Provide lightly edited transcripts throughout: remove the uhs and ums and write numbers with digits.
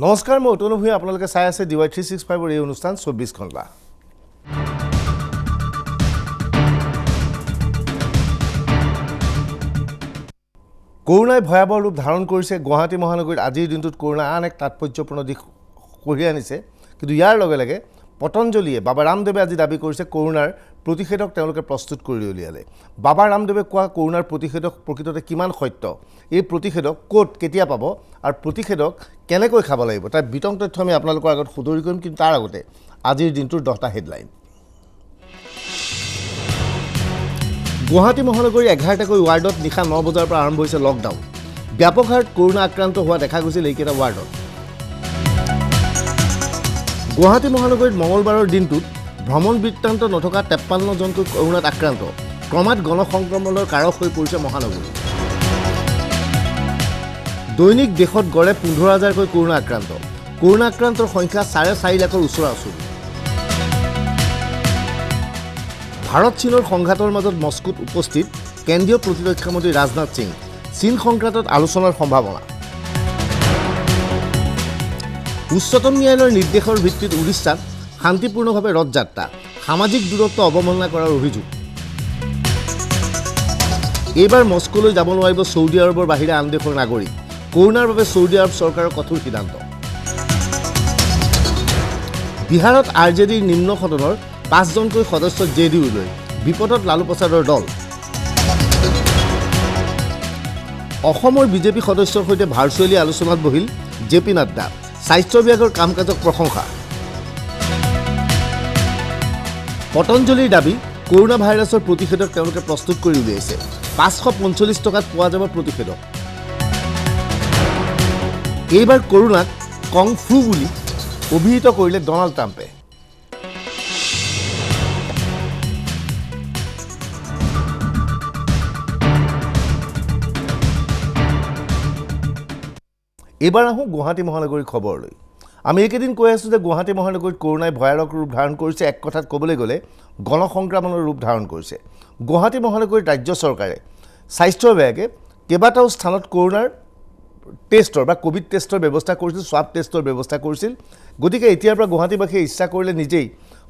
নমস্কাৰ মই অতনু ভূঞা আপোনালোকে চাই আছে DY365 এই অনুষ্ঠান 24 ঘণ্টা কৰোনাই ভয়াবহ ৰূপ ধাৰণ কৰিছে গুৱাহাটী মহানগৰীত আজিৰ দিনটোত কৰোনা আন এক তাৎপৰ্যপূৰ্ণ দিশ কঢ়িয়াই আনিছে কিন্তু ইয়াৰ লগে লগে পতঞ্জলিয়ে বাবা ৰামদেৱে আজি দাবী কৰিছে কৰোনাৰ প্ৰতিষেধক তেওঁলোকে প্ৰস্তুত কৰি উলিয়ালে বাবা ৰামদেৱে কোৱা কৰোনাৰ প্ৰতিষেধক প্ৰকৃততে কিমান সত্য এই প্ৰতিষেধক ক'ত কেতিয়া পাব আৰু প্ৰতিষেধক কেনেকৈ খাব লাগিব তাৰ বিতং তথ্য আমি আপোনালোকৰ আগত সুদৰি কৰিম কিন্তু তাৰ আগতে আজিৰ দিনটোৰ 10টা হেডলাইন গুৱাহাটী মহানগৰীৰ 11টাকৈ ৱাৰ্ডত নিশা 9 বজাৰ পৰা আৰম্ভ হৈছে লকডাউন ব্যাপক হাৰত কৰোনা আক্ৰান্ত হোৱা দেখা গৈছিল এইকেইটা ৱাৰ্ডত গুৱাহাটী মহানগৰীত মঙলবাৰৰ দিনটোত ভ্ৰমণ বৃত্তান্ত নথকা 53 জনকৈ কৰোনাত আক্ৰান্ত ক্ৰমাৎ গণসংক্ৰমণৰ কাৰক হৈ পৰিছে মহানগৰী দৈনিক দেশত গড়ে 15,000কৈ কৰোনা আক্ৰান্তৰ সংখ্যা 4.5 লাখৰ ওচৰা-ওচৰি ভাৰত চীনৰ সংঘাতৰ মাজত মস্কোত উপস্থিত কেন্দ্ৰীয় প্ৰতিৰক্ষা মন্ত্ৰী ৰাজনাথ সিং চীন সংক্ৰান্তত আলোচনাৰ সম্ভাৱনা উচ্চতম ন্যায়ালয়ৰ নিৰ্দেশৰ ভিত্তিত উৰিষ্যাত শান্তিপূৰ্ণভাৱে ৰথযাত্ৰা সামাজিক দূৰত্ব অৱমাননা কৰাৰ অভিযোগ এইবাৰ মস্কোলৈ যাব নোৱাৰিব ছৌদি আৰবৰ বাহিৰে আন দেশৰ নাগৰিক কৰোনাৰ বাবে ছৌদি আৰব চৰকাৰৰ কঠোৰ সিদ্ধান্ত বিহাৰত আৰজেডিৰ নিম্ন সদনৰ 5 জনকৈ সদস্য জেডিইউলৈ বিপদত লালু প্ৰসাদৰ দল অসমৰ বিজেপি সদস্যৰ সৈতে ভাৰ্চুৱেলি আলোচনাত বহিল জেপি নাড্ডা স্বাস্থ্য বিভাগৰ কাম কাজক প্ৰশংসা পতঞ্জলিৰ দাবী কৰোনা ভাইৰাছৰ প্ৰতিষেধক তেওঁলোকে প্ৰস্তুত কৰি উলিয়াইছে 545 টকাত পোৱা যাব প্ৰতিষেধক এইবাৰ কৰোনাক কং ফ্লু বুলি অভিহিত কৰিলে ডনাল্ড ট্ৰাম্পে এবাৰ আহোঁ গুৱাহাটী মহানগৰীৰ খবৰলৈ আমি এইকেইদিন কৈ আছোঁ যে গুৱাহাটী মহানগৰীত কৰোনাই ভয়ানক ৰূপ ধাৰণ কৰিছে এক কথাত ক'বলৈ গ'লে গণসংক্ৰমণৰ ৰূপ ধাৰণ কৰিছে গুৱাহাটী মহানগৰীত ৰাজ্য চৰকাৰে স্বাস্থ্য বিভাগে কেইবাটাও স্থানত কৰোনাৰ টেষ্টৰ বা কোভিড টেষ্টৰ ব্যৱস্থা কৰিছিল স্বাব টেষ্টৰ ব্যৱস্থা কৰিছিল গতিকে এতিয়াৰ পৰা গুৱাহাটীবাসীয়ে ইচ্ছা কৰিলে নিজেই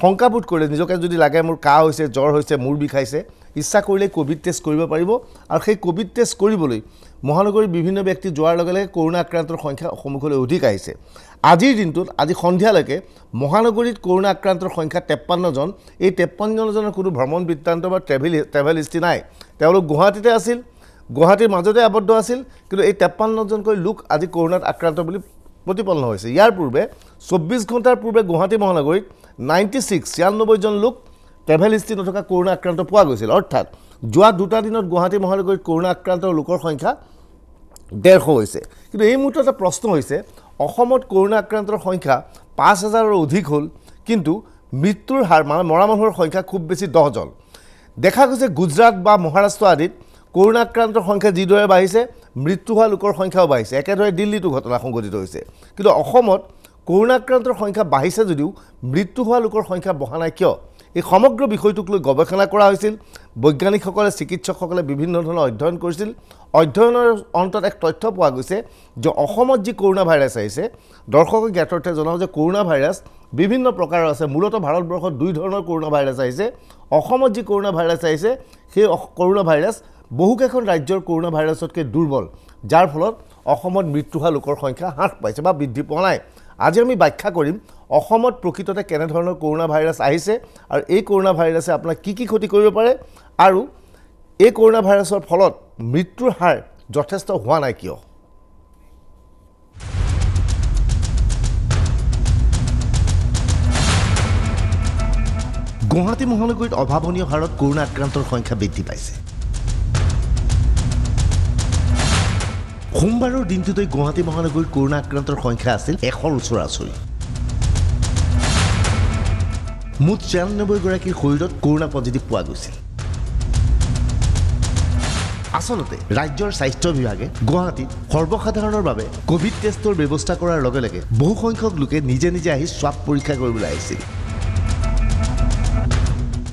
শংকাবোধ কৰিলে নিজকে যদি লাগে মোৰ কাহ হৈছে জ্বৰ হৈছে মূৰ বিষাইছে ইচ্ছা কৰিলে কোভিড টেষ্ট কৰিব পাৰিব আৰু সেই কোভিড টেষ্ট কৰিবলৈ মহানগৰীৰ বিভিন্ন ব্যক্তি যোৱাৰ লগে লগে কৰোনা আক্ৰান্তৰ সংখ্যা সন্মুখলৈ অধিক আহিছে আজিৰ দিনটোত আজি সন্ধিয়ালৈকে মহানগৰীত কৰোনা আক্ৰান্তৰ সংখ্যা 53 জন এই 53 জনৰ কোনো ভ্ৰমণ বৃত্তান্ত বা ট্ৰেভেল হিষ্ট্ৰী নাই তেওঁলোক গুৱাহাটীতে আছিল গুৱাহাটীৰ মাজতে আবদ্ধ আছিল কিন্তু এই 53 জনকৈ লোক আজি কৰোনাত আক্ৰান্ত বুলি প্ৰতিপন্ন হৈছে ইয়াৰ পূৰ্বে 24 ঘণ্টাৰ পূৰ্বে গুৱাহাটী মহানগৰীত 96 জন লোক ট্ৰেভেল হিষ্ট্ৰী নথকা কৰোনা আক্ৰান্ত পোৱা গৈছিল অৰ্থাৎ যোৱা দুটা দিনত গুৱাহাটী মহানগৰীত কৰোনা আক্ৰান্ত লোকৰ সংখ্যা 150 হৈছে কিন্তু এই মুহূৰ্তত এটা প্ৰশ্ন হৈছে অসমত কৰোনা আক্ৰান্তৰ সংখ্যা 5,000ৰ অধিক হ'ল কিন্তু মৃত্যুৰ হাৰ মানে মৰা মানুহৰ সংখ্যা খুব বেছি 10 জন দেখা গৈছে গুজৰাট বা মহাৰাষ্ট্ৰ আদিত কৰোনা আক্ৰান্তৰ সংখ্যা যিদৰে বাঢ়িছে মৃত্যু হোৱা লোকৰ সংখ্যাও বাঢ়িছে একেদৰে দিল্লীতো ঘটনা সংঘটিত হৈছে কিন্তু অসমত কৰোনা আক্ৰান্তৰ সংখ্যা বাঢ়িছে যদিও মৃত্যু হোৱা লোকৰ সংখ্যা বঢ়া নাই কিয় এই সমগ্ৰ বিষয়টোক লৈ গৱেষণা কৰা হৈছিল বৈজ্ঞানিকসকলে চিকিৎসকসকলে বিভিন্ন ধৰণৰ অধ্যয়ন কৰিছিল অধ্যয়নৰ অন্তত এক তথ্য পোৱা গৈছে যে অসমত যি কৰোনা ভাইৰাছ আহিছে দৰ্শকক জ্ঞাতাৰ্থে জনাও যে কৰোনা ভাইৰাছ বিভিন্ন প্ৰকাৰৰ আছে মূলত ভাৰতবৰ্ষত দুই ধৰণৰ কৰোনা ভাইৰাছ আহিছে অসমত যি কৰোনা ভাইৰাছ আহিছে সেই কৰোনা ভাইৰাছ বহুকেইখন ৰাজ্যৰ কৰোনা ভাইৰাছতকৈ দুৰ্বল যাৰ ফলত অসমত মৃত্যু হোৱা লোকৰ সংখ্যা হ্ৰাস পাইছে বা বৃদ্ধি পোৱা নাই আজি আমি ব্যাখ্যা কৰিম অসমত প্ৰকৃততে কেনে ধৰণৰ কৰোনা ভাইৰাছ আহিছে আৰু এই কৰোনা ভাইৰাছে আপোনাক কি কি ক্ষতি কৰিব পাৰে আৰু এই কৰোনা ভাইৰাছৰ ফলত মৃত্যুৰ হাৰ যথেষ্ট হোৱা নাই কিয় গুৱাহাটী মহানগৰীত অভাৱনীয় হাৰত কৰোনা আক্ৰান্তৰ সংখ্যা বৃদ্ধি পাইছে সোমবাৰৰ দিনটোতে গুৱাহাটী মহানগৰীত কৰোনা আক্ৰান্তৰ সংখ্যা আছিল 100ৰ ওচৰা-ওচৰি মুঠ 96 গৰাকীৰ শৰীৰত কৰোনা পজিটিভ পোৱা গৈছিল আসলতে ৰাজ্যৰ স্বাস্থ্য বিভাগে গুৱাহাটীত সৰ্বসাধাৰণৰ বাবে কোভিড টেষ্টৰ ব্যৱস্থা কৰাৰ লগে লগে বহু সংখ্যক লোকে নিজে নিজে আহি স্বাব পৰীক্ষা কৰিবলৈ আহিছিল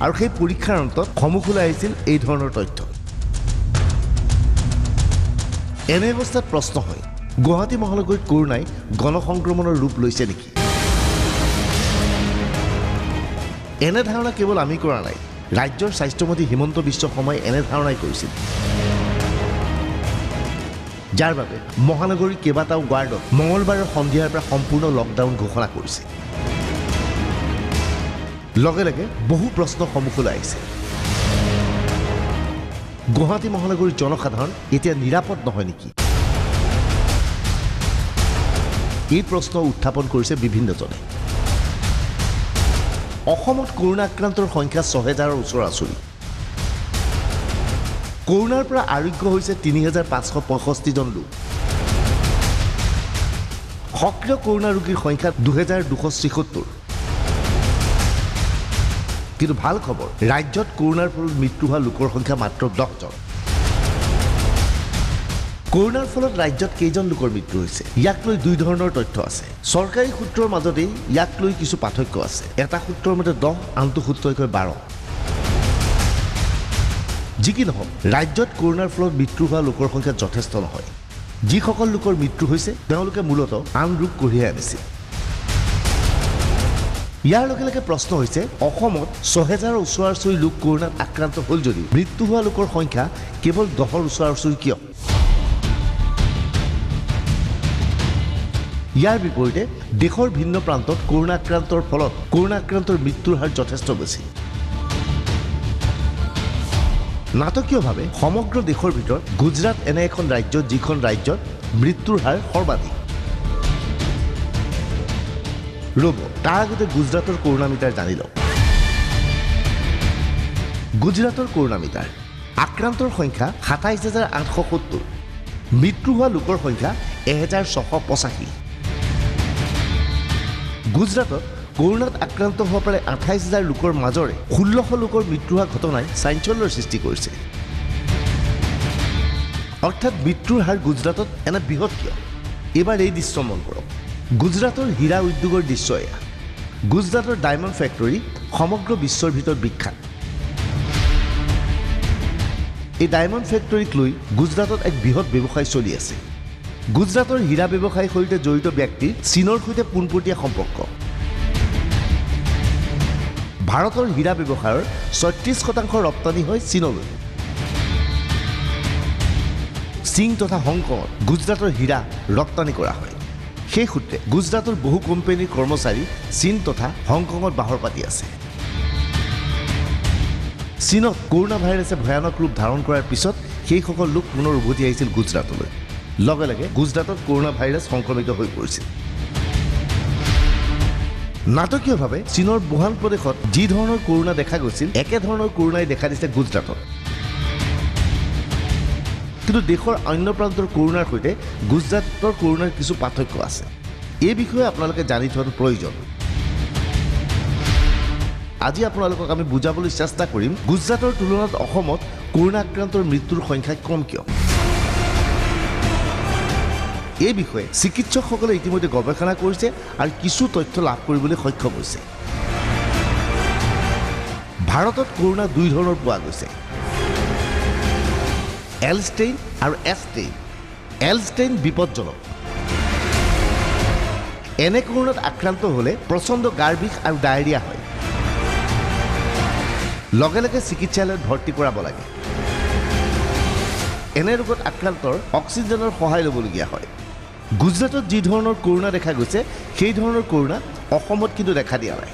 আৰু সেই পৰীক্ষাৰ অন্তত সন্মুখলৈ আহিছিল এই ধৰণৰ তথ্য এনে অৱস্থাত প্ৰশ্ন হয় গুৱাহাটী মহানগৰীত কৰোনাই গণসংক্ৰমণৰ ৰূপ লৈছে নেকি? এনে ধাৰণা কেৱল আমি কৰা নাই, ৰাজ্যৰ স্বাস্থ্যমন্ত্ৰী হিমন্ত বিশ্ব শৰ্মাই এনে ধাৰণাই কৰিছিল, যাৰ বাবে মহানগৰীৰ কেইবাটাও ৱাৰ্ডত মঙলবাৰৰ সন্ধিয়াৰ পৰা সম্পূৰ্ণ লকডাউন ঘোষণা কৰিছে। লগে লগে বহু প্ৰশ্ন সন্মুখলৈ আহিছে। গুৱাহাটী মহানগৰীৰ জনসাধাৰণ এতিয়া নিৰাপদ নহয় নেকি? এই প্ৰশ্ন উত্থাপন কৰিছে বিভিন্নজনে। অসমত কৰোনা আক্ৰান্তৰ সংখ্যা ৬,০০০ৰ ওচৰা-ওচৰি। কৰোনাৰ পৰা আৰোগ্য হৈছে ৩,৫৬৫জন লোক। সক্ৰিয় কৰোনা ৰোগীৰ সংখ্যা ২,২৭৬। কিন্তু ভাল খবৰ, ৰাজ্যত কৰোনাৰ ফলত মৃত্যু হোৱা লোকৰ সংখ্যা মাত্ৰ ১০জন। কৰোনাৰ ফলত ৰাজ্যত কেইজন লোকৰ মৃত্যু হৈছে, ইয়াক লৈ দুই ধৰণৰ তথ্য আছে। চৰকাৰী সূত্ৰৰ মাজতেই ইয়াক লৈ কিছু পাৰ্থক্য আছে। এটা সূত্ৰৰ মতে ১০, আনটো সূত্ৰই কয় ১২। যি কি নহওক, ৰাজ্যত কৰোনাৰ ফলত মৃত্যু হোৱা লোকৰ সংখ্যা যথেষ্ট নহয়। যিসকল লোকৰ মৃত্যু হৈছে তেওঁলোকে মূলতঃ আন ৰোগ কঢ়িয়াই আনিছিল। ইয়াৰ লগে লগে প্ৰশ্ন হৈছে, অসমত ৬,০০০ৰ ওচৰা-ওচৰি লোক কৰোনাত আক্ৰান্ত হ'ল যদিও মৃত্যু হোৱা লোকৰ সংখ্যা কেৱল ১০ৰ ওচৰা-ওচৰি কিয়? ইয়াৰ বিপৰীতে দেশৰ ভিন্ন প্ৰান্তত কৰোনা আক্ৰান্তৰ ফলত কৰোনা আক্ৰান্তৰ মৃত্যুৰ হাৰ যথেষ্ট বেছি। নাটকীয়ভাৱে সমগ্ৰ দেশৰ ভিতৰত গুজৰাট এনে এখন ৰাজ্য, যিখন ৰাজ্যত মৃত্যুৰ হাৰ সৰ্বাধিক। ৰ'ব, তাৰ আগতে গুজৰাটৰ কৰোনা মিটাৰ জানি লওক। গুজৰাটৰ কৰোনা মিটাৰ আক্ৰান্তৰ সংখ্যা ২৭,৮৭০, মৃত্যু হোৱা লোকৰ সংখ্যা ১,৬৮৫। গুজৰাটত কৰোনাত আক্ৰান্ত হোৱা প্ৰায় ২৮,০০০ লোকৰ মাজৰে ১৬০০ লোকৰ মৃত্যু হোৱা ঘটনাই চাঞ্চল্যৰ সৃষ্টি কৰিছে। অৰ্থাৎ মৃত্যুৰ হাৰ গুজৰাটত এনে বৃহৎ কিয়? এইবাৰ এই দৃশ্য মন কৰক। গুজৰাটৰ হীৰা উদ্যোগৰ দৃশ্য এয়া। গুজৰাটৰ ডায়মণ্ড ফেক্টৰী সমগ্ৰ বিশ্বৰ ভিতৰত বিখ্যাত। এই ডায়মণ্ড ফেক্টৰীক লৈ গুজৰাটত এক বৃহৎ ব্যৱসায় চলি আছে। গুজৰাটৰ হীৰা ব্যৱসায়ৰ সৈতে জড়িত ব্যক্তিৰ চীনৰ সৈতে পোনপটীয়া সম্পৰ্ক। ভাৰতৰ হীৰা ব্যৱসায়ৰ ৩৬% ৰপ্তানি হয় চীনলৈ। চীন তথা হংকঙত গুজৰাটৰ হীৰা ৰপ্তানি কৰা হয়। সেই সূত্ৰে গুজৰাটৰ বহু কোম্পানীৰ কৰ্মচাৰী চীন তথা হংকঙত বাহৰ পাতি আছে। চীনত কৰোনা ভাইৰাছে ভয়ানক ৰূপ ধাৰণ কৰাৰ পিছত সেইসকল লোক পুনৰ উভতি আহিছিল গুজৰাটলৈ। লগে লগে গুজৰাটত কৰোনা ভাইৰাছ সংক্ৰমিত হৈ পৰিছিল। নাটকীয়ভাৱে চীনৰ বুহান প্ৰদেশত যি ধৰণৰ কৰোনা দেখা গৈছিল, একেধৰণৰ কৰোনাই দেখা দিছে গুজৰাটত। কিন্তু দেশৰ অন্য প্ৰান্তৰ কৰোনাৰ সৈতে গুজৰাটৰ কৰোনাৰ কিছু পাৰ্থক্য আছে। এই বিষয়ে আপোনালোকে জানি থোৱাটো প্ৰয়োজন। আজি আপোনালোকক আমি বুজাবলৈ চেষ্টা কৰিম গুজৰাটৰ তুলনাত অসমত কৰোনা আক্ৰান্তৰ মৃত্যুৰ সংখ্যা কম কিয়। এই বিষয়ে চিকিৎসকসকলে ইতিমধ্যে গৱেষণা কৰিছে আৰু কিছু তথ্য লাভ কৰিবলৈ সক্ষম হৈছে। ভাৰতত কৰোনা দুই ধৰণৰ পোৱা গৈছে, এল ষ্ট্ৰেইন আৰু এছ ষ্ট্ৰেইন। এল ষ্ট্ৰেইন বিপদজনক। এনে কৰোনাত আক্ৰান্ত হ'লে প্ৰচণ্ড গাৰ বিষ আৰু ডায়েৰিয়া হয়। লগে লগে চিকিৎসালয়ত ভৰ্তি কৰাব লাগে। এনে ৰোগত আক্ৰান্তৰ অক্সিজেনৰ সহায় ল'বলগীয়া হয়। গুজৰাটত যি ধৰণৰ কৰোনা দেখা গৈছে, সেই ধৰণৰ কৰোনা অসমত কিন্তু দেখা দিয়া নাই।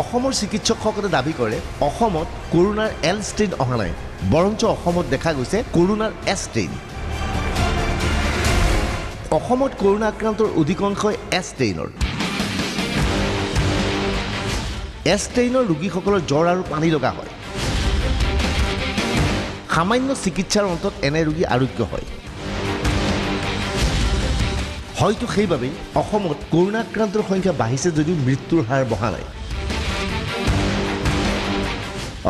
অসমৰ চিকিৎসকসকলে দাবী কৰে অসমত কৰোনাৰ এল ষ্ট্ৰেইন অহা নাই, বৰঞ্চ অসমত দেখা গৈছে কৰোনাৰ এছ ষ্ট্ৰেইন। অসমত কৰোনা আক্ৰান্তৰ অধিকাংশই এছ ষ্ট্ৰেইনৰ। এছ ষ্ট্ৰেইনৰ ৰোগীসকলৰ জ্বৰ আৰু পানী লগা হয়। সামান্য চিকিৎসাৰ অন্তত এনে ৰোগী আৰোগ্য হয়। হয়তো সেইবাবেই অসমত কৰোনা আক্ৰান্তৰ সংখ্যা বাঢ়িছে যদিও মৃত্যুৰ হাৰ বঢ়া নাই।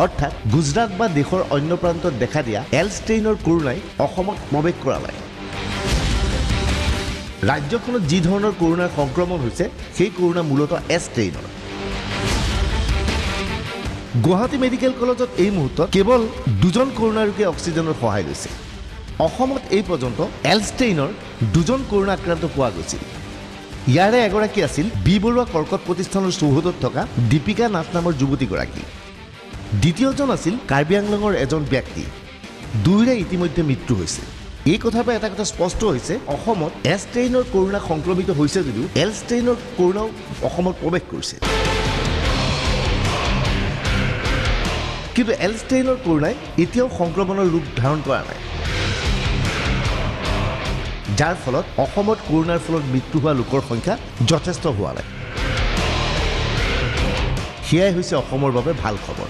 অৰ্থাৎ গুজৰাট বা দেশৰ অন্য প্ৰান্তত দেখা দিয়া এল ষ্ট্ৰেইনৰ কৰোনাই অসমত প্ৰৱেশ কৰা নাই। ৰাজ্যখনত যি ধৰণৰ কৰোনাৰ সংক্ৰমণ হৈছে, সেই কৰোনা মূলতঃ এছ ষ্ট্ৰেইনৰ। গুৱাহাটী মেডিকেল কলেজত এই মুহূৰ্তত কেৱল 2জন কৰোনা ৰোগীয়ে অক্সিজেনৰ সহায় লৈছে। অসমত এই পৰ্যন্ত এলষ্টেইনৰ 2জন কৰোণা আক্ৰান্ত পোৱা গৈছিল। ইয়াৰে এগৰাকী আছিল বি বৰুৱা কৰ্কট প্ৰতিষ্ঠানৰ চৌহদত থকা দীপিকা নাথ নামৰ যুৱতীগৰাকী। দ্বিতীয়জন আছিল কাৰ্বি আংলঙৰ এজন ব্যক্তি। দুয়োৰে ইতিমধ্যে মৃত্যু হৈছে। এই কথাৰ পৰা এটা কথা স্পষ্ট হৈছে, অসমত এলষ্টেইনৰ কৰোণা সংক্ৰমিত হৈছে যদিও এলষ্টেইনৰ কৰোণাও অসমত প্ৰৱেশ কৰিছে। কিন্তু এলষ্টেইনৰ কৰোণাই এতিয়াও সংক্ৰমণৰ ৰূপ ধাৰণ কৰা নাই, যাৰ ফলত অসমত কৰোণাৰ ফলত মৃত্যু হোৱা লোকৰ সংখ্যা যথেষ্ট হোৱা নাই। সেয়াই হৈছে অসমৰ বাবে ভাল খবৰ।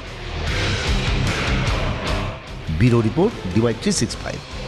Bureau' report DY365।